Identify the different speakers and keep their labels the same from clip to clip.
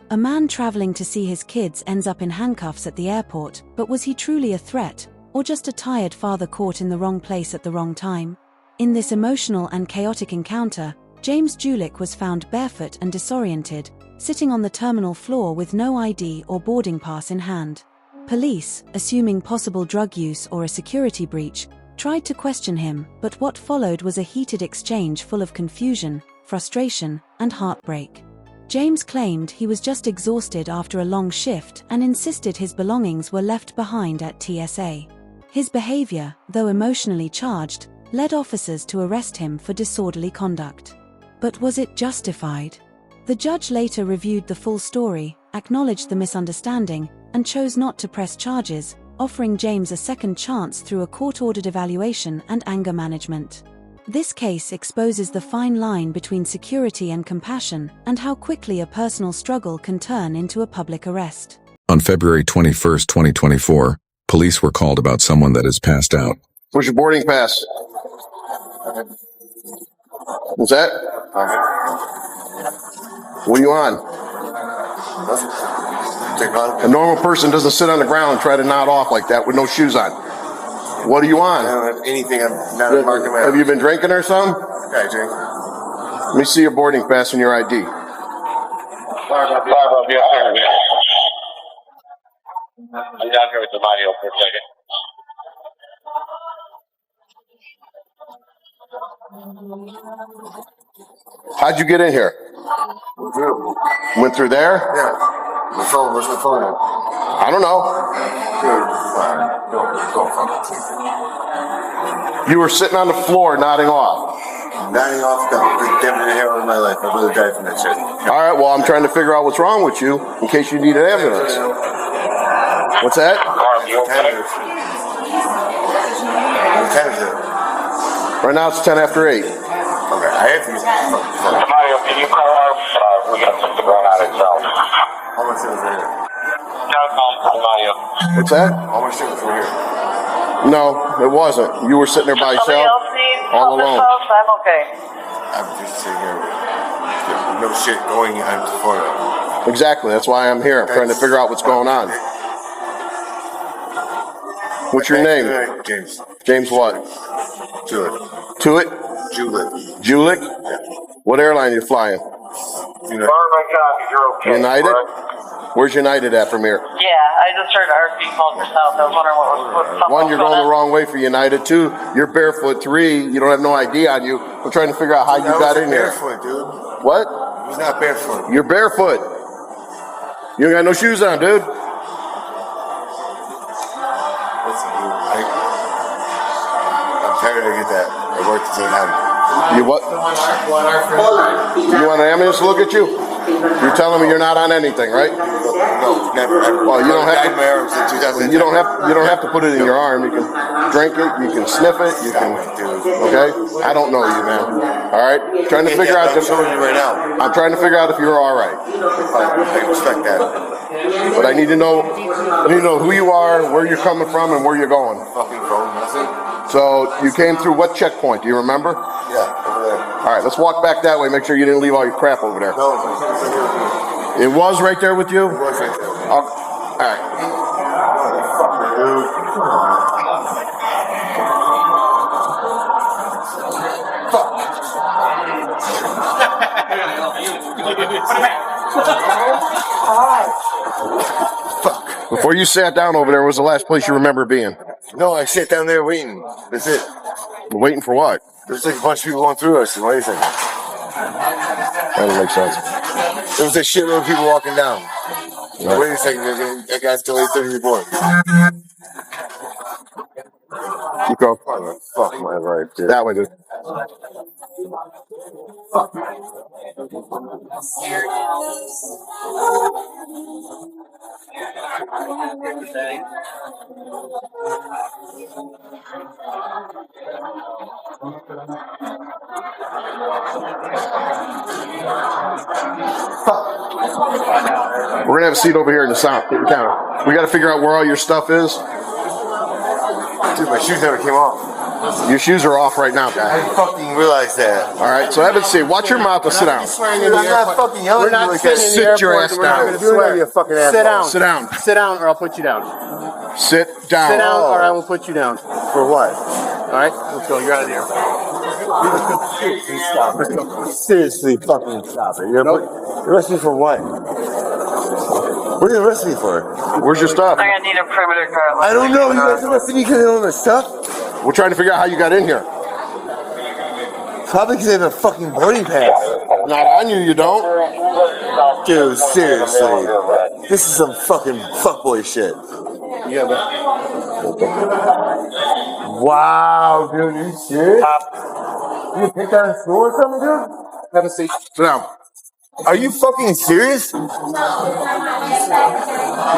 Speaker 1: A man traveling to see his kids ends up in handcuffs at the airport, but was he truly a threat, or just a tired father caught in the wrong place at the wrong time? In this emotional and chaotic encounter, James Julich was found barefoot and disoriented, sitting on the terminal floor with no ID or boarding pass in hand. Police, assuming possible drug use or a security breach, tried to question him, but what followed was a heated exchange full of confusion, frustration, and heartbreak. James claimed he was just exhausted after a long shift and insisted his belongings were left behind at TSA. His behavior, though emotionally charged, led officers to arrest him for disorderly conduct. But was it justified? The judge later reviewed the full story, acknowledged the misunderstanding, and chose not to press charges, offering James a second chance through a court-ordered evaluation and anger management. This case exposes the fine line between security and compassion, and how quickly a personal struggle can turn into a public arrest.
Speaker 2: On February 21, 2024, police were called about someone that has passed out.
Speaker 3: Where's your boarding pass? What's that? What are you on? A normal person doesn't sit on the ground and try to nod off like that with no shoes on. What are you on?
Speaker 4: I don't have anything. I'm not a market man.
Speaker 3: Have you been drinking or something?
Speaker 4: Okay, drink.
Speaker 3: Let me see your boarding pass and your ID.
Speaker 5: I'm down here with the audio for a second.
Speaker 3: How'd you get in here? Went through there?
Speaker 4: Yeah. Where's my phone at?
Speaker 3: I don't know. You were sitting on the floor nodding off.
Speaker 4: Nodding off, never in the hell of my life. My brother died from that shit.
Speaker 3: All right, well, I'm trying to figure out what's wrong with you in case you need an ambulance. What's that? Right now it's 10 after 8.
Speaker 4: Okay, I have to use
Speaker 5: Mario, can you call our, we got something going on itself.
Speaker 4: How much shit was right here?
Speaker 5: Mario.
Speaker 3: What's that?
Speaker 4: How much shit was right here?
Speaker 3: No, it wasn't. You were sitting there by yourself, all alone.
Speaker 6: I'm okay.
Speaker 4: I'm just sitting here. There's no shit going on the floor.
Speaker 3: Exactly, that's why I'm here. I'm trying to figure out what's going on. What's your name?
Speaker 4: James.
Speaker 3: James what?
Speaker 4: Julich.
Speaker 3: Tuit?
Speaker 4: Julich.
Speaker 3: Julich? What airline are you flying?
Speaker 4: United.
Speaker 5: You're okay.
Speaker 3: United? Where's United at from here?
Speaker 6: Yeah, I just heard RFB called for south. I was wondering what
Speaker 3: One, you're going the wrong way for United. Two, you're barefoot. Three, you don't have no ID on you. I'm trying to figure out how you got in here.
Speaker 4: Barefoot, dude.
Speaker 3: What?
Speaker 4: He's not barefoot.
Speaker 3: You're barefoot. You ain't got no shoes on, dude.
Speaker 4: Listen, dude. I'm tired to get that. I work to take home.
Speaker 3: You what? You want an ambulance to look at you? You're telling me you're not on anything, right?
Speaker 4: No, never. Ever.
Speaker 3: Well, you don't have to.
Speaker 4: My arms in 2010.
Speaker 3: You don't have to put it in your arm. You can drink it. You can sniff it. You can. Okay. I don't know you, man. All right. Trying to figure out.
Speaker 4: I'm showing you right now.
Speaker 3: I'm trying to figure out if you're all right.
Speaker 4: I respect that.
Speaker 3: But I need to know. I need to know who you are, where you're coming from, and where you're going.
Speaker 4: Fucking phone, nothing.
Speaker 3: So you came through what checkpoint? Do you remember?
Speaker 4: Yeah, over there.
Speaker 3: All right. Let's walk back that way. Make sure you didn't leave all your crap over there.
Speaker 4: No,
Speaker 3: It was right there with you?
Speaker 4: it was right there.
Speaker 3: All right. Fuck. Before you sat down over there, what was the last place you remember being?
Speaker 4: No, I sat down there waiting. That's it.
Speaker 3: Waiting for what?
Speaker 4: There's like a bunch of people going through us. What do you think?
Speaker 3: That doesn't make sense.
Speaker 4: There was a shitload of people walking down.
Speaker 3: Right.
Speaker 4: Wait a second, that guy's still 8:30 report.
Speaker 3: Keep going.
Speaker 4: Fuck my right, dude.
Speaker 3: That way, dude. We're gonna have a seat over here in the counter. We gotta figure out where all your stuff is.
Speaker 4: Dude, my shoes never came off.
Speaker 3: Your shoes are off right now, guy.
Speaker 4: I fucking realize that.
Speaker 3: All right, so have a seat. Watch your mouth and sit down.
Speaker 4: I'm not fucking yelling.
Speaker 7: We're not sitting in the
Speaker 3: Sit
Speaker 7: airport.
Speaker 3: your ass
Speaker 7: We're not
Speaker 3: down.
Speaker 7: going to swear.
Speaker 4: Fucking
Speaker 7: Sit down.
Speaker 3: Sit down.
Speaker 7: Sit down, or I'll put you down.
Speaker 3: Sit down.
Speaker 7: Sit down, or I will put you down.
Speaker 4: For what?
Speaker 7: All right, let's go. You're out of the airport.
Speaker 4: Let's go. Seriously, fucking stop it. You're arresting me for what? What are you arresting me for?
Speaker 3: Where's your stuff?
Speaker 6: I'm gonna need a perimeter guard.
Speaker 4: I don't know. You guys arrested me because of all my stuff?
Speaker 3: We're trying to figure out how you got in here.
Speaker 4: Probably because I have a fucking boarding pass.
Speaker 3: Not on you, you don't.
Speaker 4: Dude, seriously. This is some fucking fuckboy shit.
Speaker 7: Yeah, but
Speaker 4: Wow, dude, you serious? You picked out a store or something, dude?
Speaker 7: have a seat.
Speaker 3: Sit down.
Speaker 4: Are you fucking serious?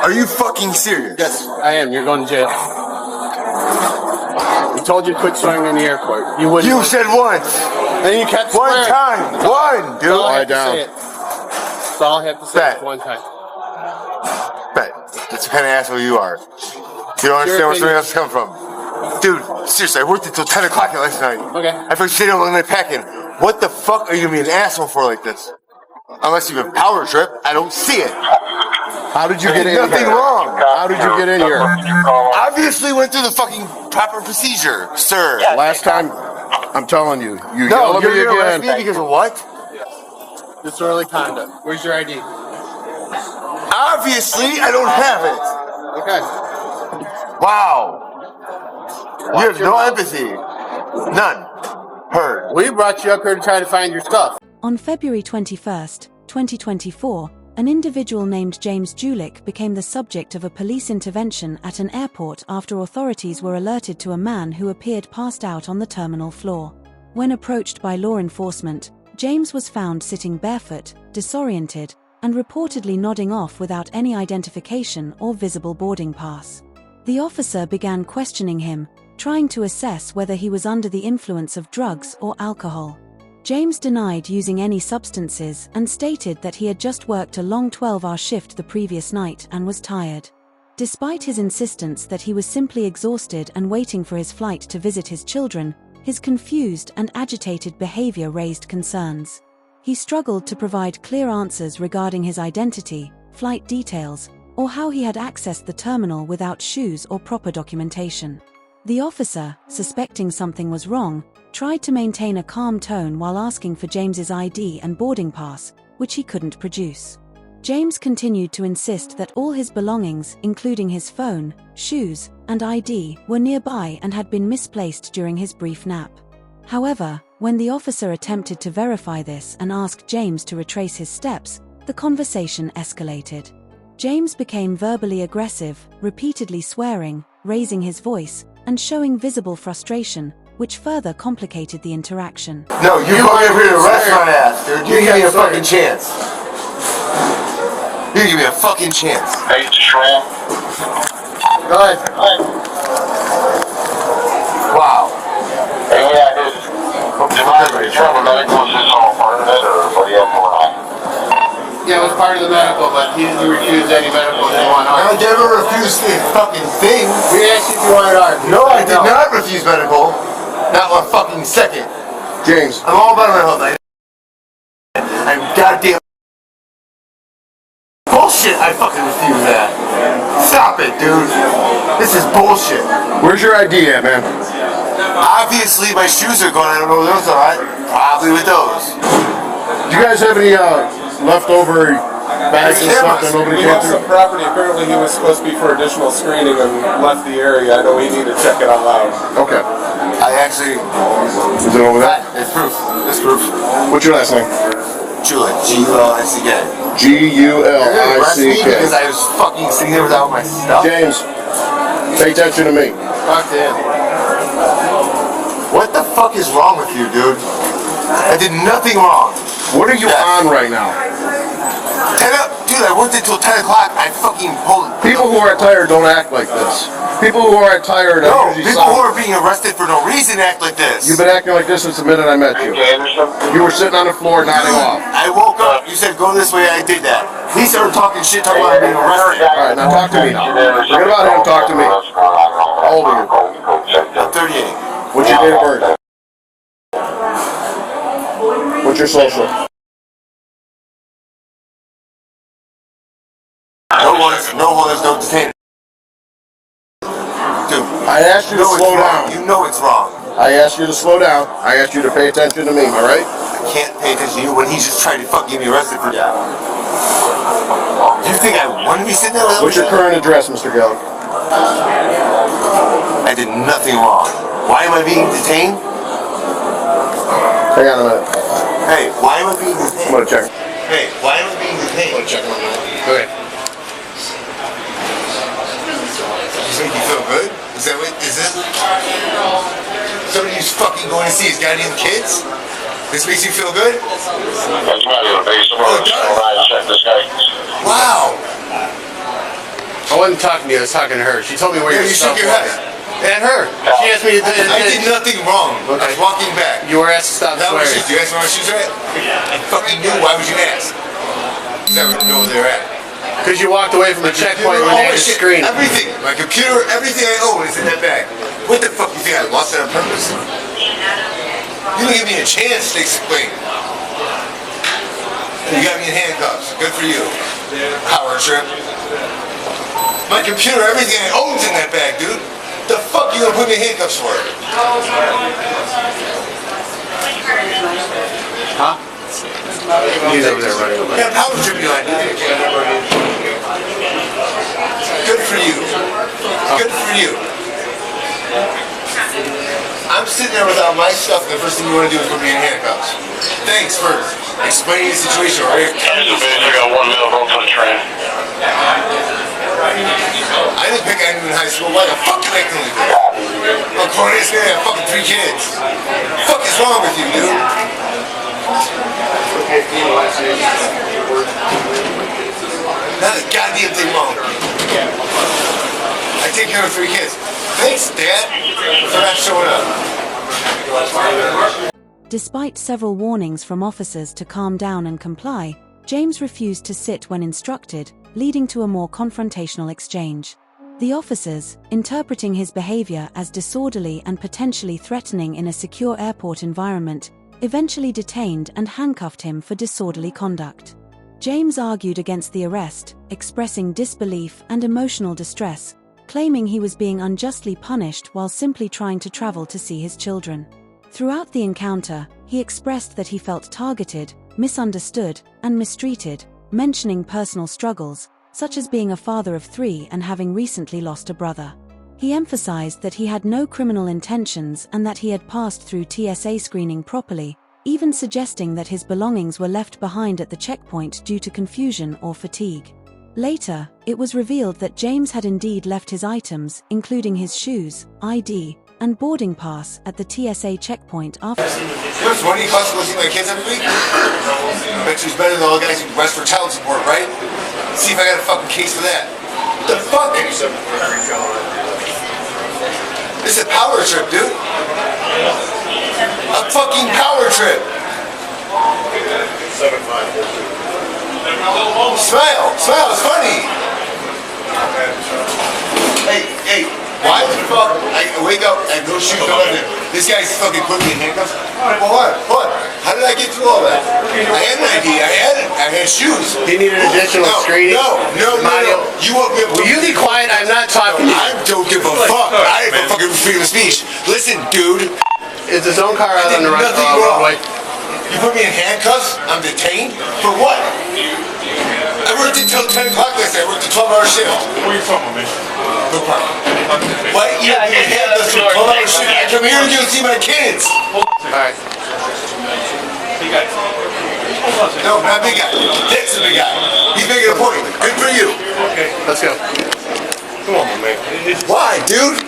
Speaker 4: Are you fucking serious?
Speaker 7: Yes, I am. You're going to jail. We told you to quit swearing in the airport. You wouldn't.
Speaker 4: You said once.
Speaker 7: And you kept
Speaker 4: One
Speaker 7: swearing.
Speaker 4: time. One, dude.
Speaker 7: That's all I have
Speaker 3: Lie
Speaker 7: to
Speaker 3: down.
Speaker 7: say it. That's all I have to say.
Speaker 4: Bet.
Speaker 7: One time.
Speaker 4: Bet. That's the kind of asshole you are. You don't understand where somebody else is coming from. Dude, seriously, I worked until 10 o'clock last night.
Speaker 7: Okay.
Speaker 4: I first stayed up all night packing. What the fuck are you gonna be an asshole for like this? Unless you've been power trip, I don't see it.
Speaker 3: How did you get in
Speaker 4: Nothing
Speaker 3: here?
Speaker 4: wrong.
Speaker 3: How did you get in here?
Speaker 4: Obviously went through the fucking proper procedure, sir.
Speaker 3: Last time, I'm telling you, you
Speaker 4: No,
Speaker 3: yell at
Speaker 4: you're
Speaker 3: me
Speaker 4: gonna arrest me
Speaker 3: again.
Speaker 4: because of what?
Speaker 7: Disorderly conduct. Where's your ID?
Speaker 4: Obviously, I don't have it.
Speaker 7: Okay.
Speaker 4: Wow. You have no empathy. None. Heard.
Speaker 7: We brought you up here to try to find your stuff.
Speaker 1: On February 21st, 2024, an individual named James Julick became the subject of a police intervention at an airport after authorities were alerted to a man who appeared passed out on the terminal floor. When approached by law enforcement, James was found sitting barefoot, disoriented, and reportedly nodding off without any identification or visible boarding pass. The officer began questioning him, trying to assess whether he was under the influence of drugs or alcohol. James denied using any substances and stated that he had just worked a long 12-hour shift the previous night and was tired. Despite his insistence that he was simply exhausted and waiting for his flight to visit his children, his confused and agitated behavior raised concerns. He struggled to provide clear answers regarding his identity, flight details, or how he had accessed the terminal without shoes or proper documentation. The officer, suspecting something was wrong, tried to maintain a calm tone while asking for James's ID and boarding pass, which he couldn't produce. James continued to insist that all his belongings, including his phone, shoes, and ID, were nearby and had been misplaced during his brief nap. However, when the officer attempted to verify this and asked James to retrace his steps, the conversation escalated. James became verbally aggressive, repeatedly swearing, raising his voice, and showing visible frustration, which further complicated the interaction.
Speaker 4: No, you going over here to arrest my ass, dude. You give me a fucking chance. You give me a fucking chance.
Speaker 5: Hey, Shrimp.
Speaker 7: Go ahead.
Speaker 4: Wow.
Speaker 5: Hey, yeah, dude. The travel medical is this all part of it, or what do you have going on?
Speaker 7: Yeah, it was part of the medical, but he refused any medical if you want
Speaker 4: I
Speaker 7: ours.
Speaker 4: never refused a fucking thing.
Speaker 7: We asked you if you wanted ours.
Speaker 4: No, I did not refuse medical. Not one fucking second.
Speaker 3: James,
Speaker 4: I'm all about my health. I'm goddamn bullshit. I fucking refuse that. Stop it, dude. This is bullshit.
Speaker 3: where's your ID at, man?
Speaker 4: Obviously, my shoes are gone. I don't know where those are. Probably with those.
Speaker 3: Do you guys have any leftover bags and stuff that nobody
Speaker 8: We
Speaker 3: came
Speaker 8: have some
Speaker 3: through?
Speaker 8: property. Apparently, he was supposed to be for additional screening and left the area. I know we need to check it out loud.
Speaker 3: Okay.
Speaker 4: I actually.
Speaker 3: Is it over there?
Speaker 4: It's proof. It's proof.
Speaker 3: What's your last name?
Speaker 4: Julick. G-U-L-I-C-K. Arrest me
Speaker 3: G-U-L-I-C-K.
Speaker 4: because I was fucking sitting there without my stuff.
Speaker 3: James, pay attention to me.
Speaker 7: Talk to him.
Speaker 4: What the fuck is wrong with you, dude? I did nothing wrong.
Speaker 3: What are you on right now?
Speaker 4: Dude, I worked until 10 o'clock. I fucking pulled.
Speaker 3: People who are tired don't act like this. People who are tired
Speaker 4: No,
Speaker 3: are usually
Speaker 4: people who
Speaker 3: sound.
Speaker 4: are being arrested for no reason act like this.
Speaker 3: You've been acting like this since the minute I met you.
Speaker 5: Anderson?
Speaker 3: You were sitting on the floor nodding off.
Speaker 4: I woke up, you said go this way, I did that. He started talking shit, talking about being arrested.
Speaker 3: Alright, now talk to me now. Forget about him, talk to me. How old are you?
Speaker 4: I'm 38.
Speaker 3: What's your date of birth? What's your social?
Speaker 4: No warrants, no detain. Dude,
Speaker 3: I asked you to slow down.
Speaker 4: You know it's wrong.
Speaker 3: I asked you to slow down. I asked you to pay attention to me, all right?
Speaker 4: I can't pay attention to you when he's just trying to fucking get me arrested for that. You think I want to be sitting there with him?
Speaker 3: What's your current address, Mr. Gelb?
Speaker 4: I did nothing wrong. Why am I being detained?
Speaker 3: Hang on a minute.
Speaker 4: Hey, why am I being detained?
Speaker 3: I'm gonna check.
Speaker 4: Hey, why am I being detained?
Speaker 3: I'm gonna check on that. Go ahead.
Speaker 4: Does this make you feel good? Is that what, is this? Somebody who's fucking going to see his goddamn kids? This makes you feel good?
Speaker 5: You might be able to pay some more. Check this guy.
Speaker 4: Wow!
Speaker 7: I wasn't talking to you, I was talking to her. She told me where
Speaker 4: Yeah,
Speaker 7: your
Speaker 4: you
Speaker 7: stuff
Speaker 4: shook your
Speaker 7: was.
Speaker 4: head.
Speaker 7: And her. She asked me to
Speaker 4: I did nothing wrong. I was walking back.
Speaker 7: You were asked to stop
Speaker 4: That was
Speaker 7: swearing.
Speaker 4: just, you asked me where my shoes are at? I fucking knew. Why would you ask? Because I would know where they're at.
Speaker 7: Because you walked away from the checkpoint when they had to screen.
Speaker 4: Everything. My computer, everything I own is in that bag. What the fuck you think? I lost it on purpose? You didn't give me a chance to explain. You got me in handcuffs. Good for you. Power trip. My computer, everything I own's in that bag, dude. The fuck you gonna put me in handcuffs for?
Speaker 7: Huh? He's over there running away.
Speaker 4: Yeah, power trip you like. Good for you. Good for you. I'm sitting there without my stuff, and the first thing you want to do is put me in handcuffs. Thanks for explaining the situation. Right?
Speaker 5: I got 1 minute home for the train.
Speaker 4: I didn't pick on you in high school. Why the fuck you acting like that? I'm a grown ass man. I have fucking 3 kids. What the fuck is wrong with you, dude? Not a goddamn thing wrong. I take care of 3 kids. Thanks, Dad, for not showing up.
Speaker 1: Despite several warnings from officers to calm down and comply, James refused to sit when instructed, leading to a more confrontational exchange. The officers, interpreting his behavior as disorderly and potentially threatening in a secure airport environment, eventually detained and handcuffed him for disorderly conduct. James argued against the arrest, expressing disbelief and emotional distress, claiming he was being unjustly punished while simply trying to travel to see his children. Throughout the encounter, he expressed that he felt targeted, misunderstood, and mistreated, mentioning personal struggles, such as being a father of 3 and having recently lost a brother. He emphasized that he had no criminal intentions and that he had passed through TSA screening properly, even suggesting that his belongings were left behind at the checkpoint due to confusion or fatigue. Later, it was revealed that James had indeed left his items, including his shoes, ID, and boarding pass at the TSA checkpoint after.
Speaker 4: There's money costs to go see my kids every week? I bet you's better than all the guys who rest for child support, right? See if I got a fucking case for that. What the fuck? This is a power trip, dude. A fucking power trip. Smile, smile, it's funny. Hey, why the fuck? I wake up, I have no shoes on. This guy's fucking putting me in handcuffs. Well, what? How did I get through all that? I had an ID, I had shoes.
Speaker 7: Do you need an additional screening?
Speaker 4: No. You won't be able to.
Speaker 7: Will you be quiet? I'm not talking to you.
Speaker 4: I don't give a fuck. I have a fucking freedom of speech. Listen, dude.
Speaker 7: Is his own car out on the
Speaker 4: Nothing wrong.
Speaker 7: roadway?
Speaker 4: You put me in handcuffs? I'm detained? For what? I worked until 10 o'clock last night. I worked a 12-hour shift.
Speaker 5: Where you from, man?
Speaker 4: No problem. Why you put me in handcuffs for 12-hour shift? I come here to go see my kids.
Speaker 7: Alright.
Speaker 4: No, not big guy. That's the big guy. He's making a point. Good for you.
Speaker 5: Okay.
Speaker 7: Let's go.
Speaker 5: Come on, man.
Speaker 4: Why, dude?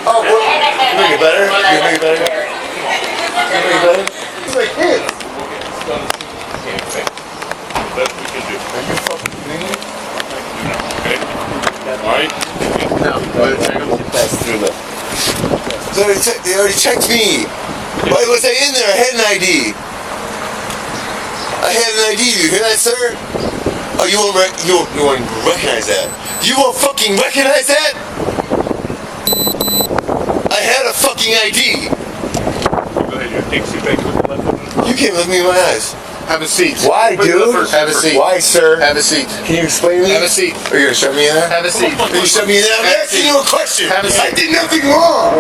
Speaker 4: Oh, what? You make it better? You make it better? You make it better? He's my kid.
Speaker 5: Best we can do. Are you fucking kidding me? Okay. Alright?
Speaker 7: No, go ahead and check him.
Speaker 3: Pass through the.
Speaker 4: So they already checked me. Why was I in there? I had an ID. I had an ID. You hear that, sir? Oh, you won't recognize that. You won't fucking recognize that? I had a fucking fucking ID.
Speaker 5: Go ahead,
Speaker 4: You can't look me in my eyes.
Speaker 7: Have a seat.
Speaker 4: Why, dude?
Speaker 7: Have a seat.
Speaker 4: Why, sir?
Speaker 7: Have a seat.
Speaker 4: Can you explain to me?
Speaker 7: Have a seat.
Speaker 4: Are you gonna shove me in there?
Speaker 7: Have a seat.
Speaker 4: Are you shove me in there? I'm
Speaker 7: Have a
Speaker 4: asking
Speaker 7: seat.
Speaker 4: you a question.
Speaker 7: Have a seat.
Speaker 4: I did nothing wrong.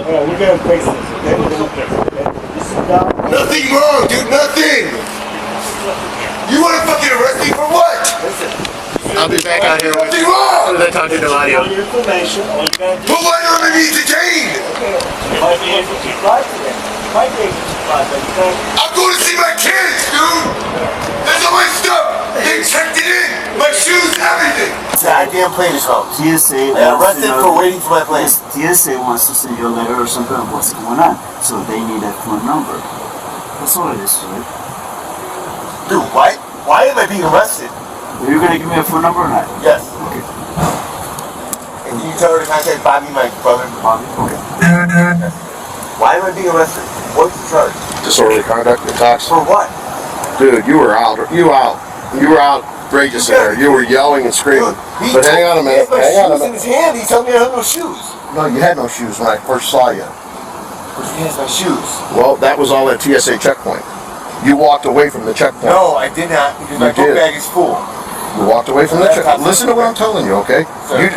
Speaker 5: We're gonna fix this, okay? We're gonna fix it, okay? Just sit down.
Speaker 4: Nothing wrong, dude. Nothing. You want to fucking arrest me for what?
Speaker 7: I'll be back out here with
Speaker 4: Nothing wrong.
Speaker 7: the talk to the audio.
Speaker 5: All your information, all you gotta do.
Speaker 4: But why do I need detained?
Speaker 5: You might be able to fly today. You might be able to fly, but you can't.
Speaker 4: I'm going to see my kids, dude. There's all my stuff. They checked it in. My shoes, everything.
Speaker 9: Goddamn plane is home. TSA
Speaker 4: I arrested for waiting for my plane.
Speaker 9: TSA wants to send you a letter or something of what's going on. So they need a phone number. That's all it is to it.
Speaker 4: Dude, why am I being arrested?
Speaker 9: Are you gonna give me a phone number or not?
Speaker 4: Yes.
Speaker 9: Okay.
Speaker 4: And can you tell her to contact Bobby, my brother?
Speaker 9: Bobby? Okay.
Speaker 4: Why am I being arrested? What's the charge?
Speaker 3: Disorderly conduct, intox.
Speaker 4: For what?
Speaker 3: Dude, you were outrageous in there. You were yelling and screaming.
Speaker 4: Dude,
Speaker 3: But hang on a minute.
Speaker 4: He
Speaker 3: Hang
Speaker 4: had
Speaker 3: on
Speaker 4: my
Speaker 3: a
Speaker 4: shoes in
Speaker 3: minute.
Speaker 4: his hand. He told me I had no shoes.
Speaker 3: No, you had no shoes when I first saw you.
Speaker 4: But he has my shoes.
Speaker 3: Well, that was all at TSA checkpoint. You walked away from the checkpoint.
Speaker 4: No, I did not, because my
Speaker 3: You
Speaker 4: book
Speaker 3: did.
Speaker 4: bag is full.
Speaker 3: You walked away from the checkpoint. Listen to what I'm telling you, okay?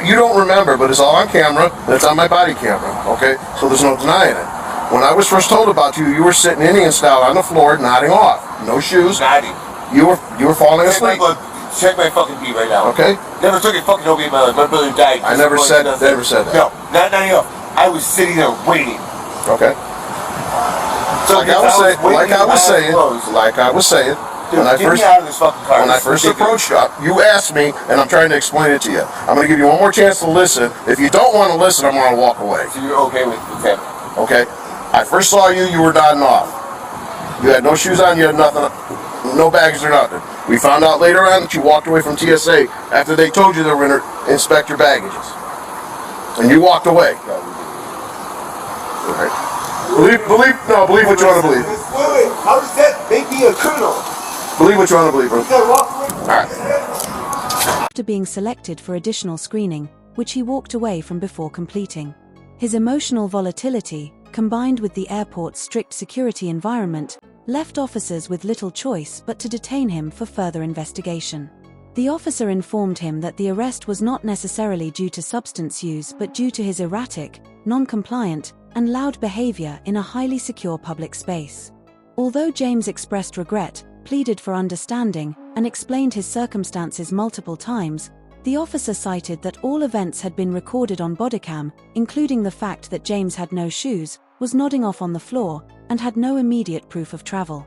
Speaker 3: You don't remember, but it's all on camera, and it's on my body camera, okay? So there's no denying it. When I was first told about you, you were sitting Indian style on the floor, nodding off. No shoes.
Speaker 4: Nodding.
Speaker 3: You were falling asleep.
Speaker 4: Check my fucking beat right now.
Speaker 3: Okay?
Speaker 4: Never took a fucking opiate in my life. My brother died.
Speaker 3: I never said that.
Speaker 4: No, not enough. I was sitting there waiting.
Speaker 3: Okay.
Speaker 4: So
Speaker 3: Like I was saying,
Speaker 4: Dude,
Speaker 3: when I
Speaker 4: get
Speaker 3: first
Speaker 4: me out of this fucking car.
Speaker 3: when I
Speaker 4: This is
Speaker 3: first
Speaker 4: ridiculous.
Speaker 3: approached you, you asked me, and I'm trying to explain it to you. I'm going to give you one more chance to listen. If you don't want to listen, I'm going to walk away.
Speaker 4: So you're okay with that?
Speaker 3: Okay? I first saw you, you were nodding off. You had no shoes on, you had nothing, no bags or nothing. We found out later on that you walked away from TSA after they told you they were going to inspect your baggages. And you walked away. All right. Believe what you want to believe.
Speaker 4: Wait, how does that make me a criminal?
Speaker 3: Believe what you want to believe, bro.
Speaker 4: You gotta walk away.
Speaker 3: All right.
Speaker 1: After being selected for additional screening, which he walked away from before completing. His emotional volatility, combined with the airport's strict security environment, left officers with little choice but to detain him for further investigation. The officer informed him that the arrest was not necessarily due to substance use but due to his erratic, non-compliant, and loud behavior in a highly secure public space. Although James expressed regret, pleaded for understanding, and explained his circumstances multiple times, the officer cited that all events had been recorded on bodycam, including the fact that James had no shoes, was nodding off on the floor, and had no immediate proof of travel.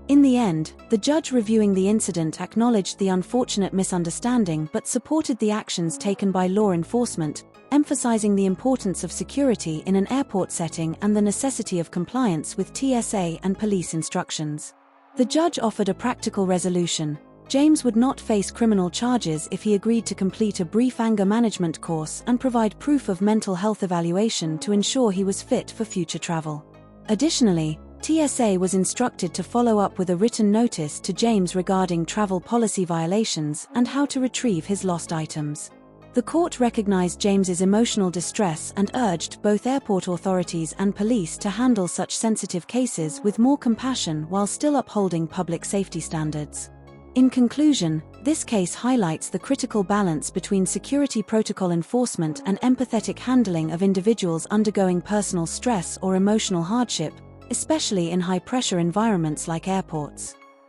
Speaker 1: In the end, the judge reviewing the incident acknowledged the unfortunate misunderstanding but supported the actions taken by law enforcement, emphasizing the importance of security in an airport setting and the necessity of compliance with TSA and police instructions. The judge offered a practical resolution. James would not face criminal charges if he agreed to complete a brief anger management course and provide proof of mental health evaluation to ensure he was fit for future travel. Additionally, TSA was instructed to follow up with a written notice to James regarding travel policy violations and how to retrieve his lost items. The court recognized James's emotional distress and urged both airport authorities and police to handle such sensitive cases with more compassion while still upholding public safety standards. In conclusion, this case highlights the critical balance between security protocol enforcement and empathetic handling of individuals undergoing personal stress or emotional hardship, especially in high-pressure environments like airports.